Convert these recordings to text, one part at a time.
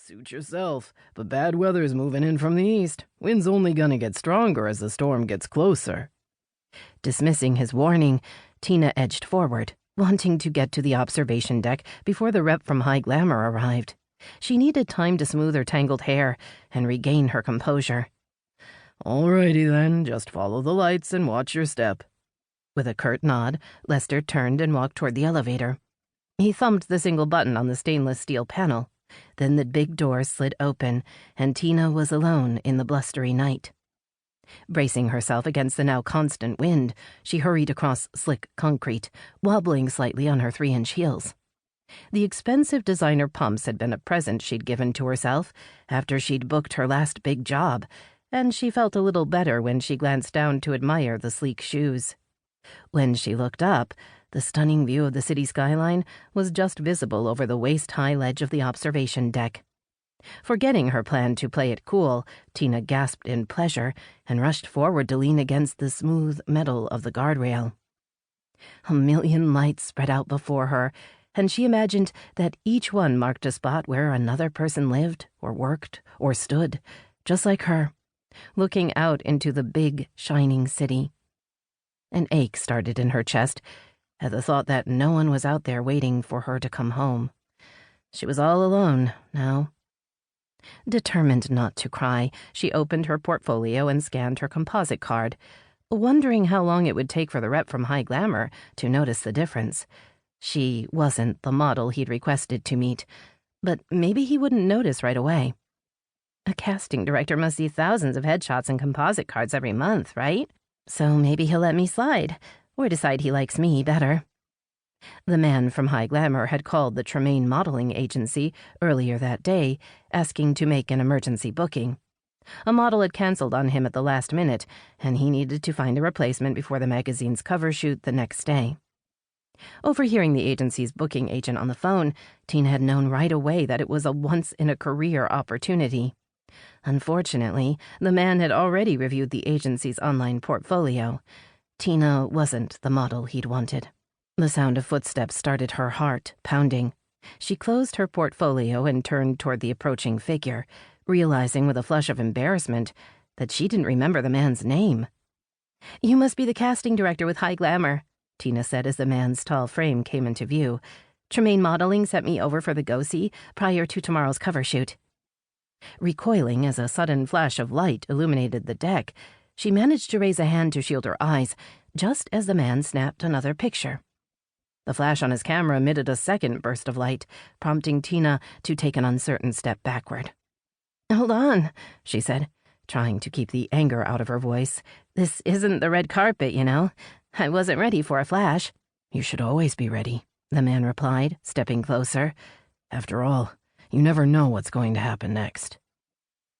Suit yourself, but bad weather's moving in from the east. Wind's only gonna get stronger as the storm gets closer. Dismissing his warning, Tina edged forward, wanting to get to the observation deck before the rep from High Glamour arrived. She needed time to smooth her tangled hair and regain her composure. Alrighty then, just follow the lights and watch your step. With a curt nod, Lester turned and walked toward the elevator. He thumbed the single button on the stainless steel panel. Then the big door slid open, and Tina was alone in the blustery night. Bracing herself against the now constant wind, she hurried across slick concrete, wobbling slightly on her 3-inch heels. The expensive designer pumps had been a present she'd given to herself after she'd booked her last big job, and she felt a little better when she glanced down to admire the sleek shoes. When she looked up, the stunning view of the city skyline was just visible over the waist-high ledge of the observation deck. Forgetting her plan to play it cool, Tina gasped in pleasure and rushed forward to lean against the smooth metal of the guardrail. A million lights spread out before her, and she imagined that each one marked a spot where another person lived or worked or stood, just like her, looking out into the big, shining city. An ache started in her chest at the thought that no one was out there waiting for her to come home. She was all alone now. Determined not to cry, she opened her portfolio and scanned her composite card, wondering how long it would take for the rep from High Glamour to notice the difference. She wasn't the model he'd requested to meet, but maybe he wouldn't notice right away. A casting director must see thousands of headshots and composite cards every month, right? So maybe he'll let me slide, or decide he likes me better. The man from High Glamour had called the Tremaine Modeling Agency earlier that day, asking to make an emergency booking. A model had canceled on him at the last minute, and he needed to find a replacement before the magazine's cover shoot the next day. Overhearing the agency's booking agent on the phone, Tina had known right away that it was a once-in-a-career opportunity. Unfortunately, the man had already reviewed the agency's online portfolio. Tina wasn't the model he'd wanted. The sound of footsteps started her heart pounding. She closed her portfolio and turned toward the approaching figure, realizing with a flush of embarrassment that she didn't remember the man's name. "You must be the casting director with High Glamour," Tina said as the man's tall frame came into view. "Tremaine Modeling sent me over for the go-see prior to tomorrow's cover shoot." Recoiling as a sudden flash of light illuminated the deck, she managed to raise a hand to shield her eyes, just as the man snapped another picture. The flash on his camera emitted a second burst of light, prompting Tina to take an uncertain step backward. "Hold on," she said, trying to keep the anger out of her voice. "This isn't the red carpet, you know. I wasn't ready for a flash." "You should always be ready," the man replied, stepping closer. "After all, you never know what's going to happen next."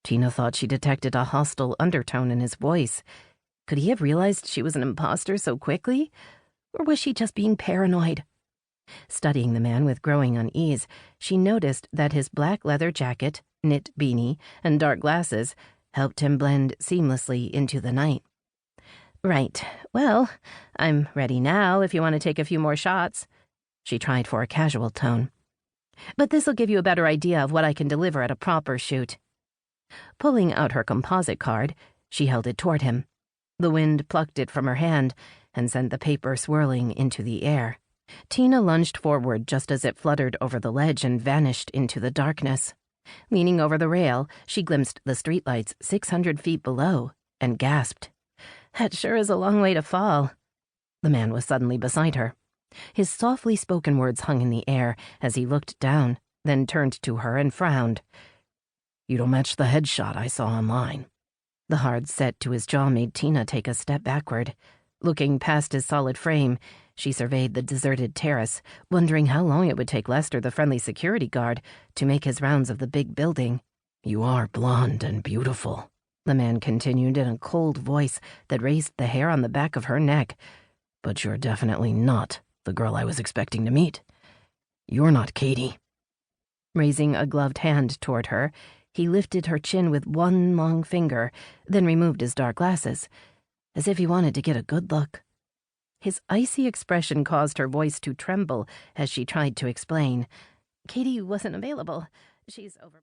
Tina thought she detected a hostile undertone in his voice. Could he have realized she was an imposter so quickly? Or was she just being paranoid? Studying the man with growing unease, she noticed that his black leather jacket, knit beanie, and dark glasses helped him blend seamlessly into the night. "Right. Well, I'm ready now if you want to take a few more shots." She tried for a casual tone. "But this'll give you a better idea of what I can deliver at a proper shoot." Pulling out her composite card, she held it toward him. The wind plucked it from her hand and sent the paper swirling into the air. Tina lunged forward just as it fluttered over the ledge and vanished into the darkness. Leaning over the rail, she glimpsed the streetlights 600 feet below and gasped. "That sure is a long way to fall." The man was suddenly beside her. His softly spoken words hung in the air as he looked down, then turned to her and frowned. "You don't match the headshot I saw online." The hard set to his jaw made Tina take a step backward. Looking past his solid frame, she surveyed the deserted terrace, wondering how long it would take Lester, the friendly security guard, to make his rounds of the big building. "You are blonde and beautiful," the man continued in a cold voice that raised the hair on the back of her neck. "But you're definitely not the girl I was expecting to meet. You're not Katie." Raising a gloved hand toward her, he lifted her chin with one long finger, then removed his dark glasses, as if he wanted to get a good look. His icy expression caused her voice to tremble as she tried to explain. "Katie wasn't available. She's over..."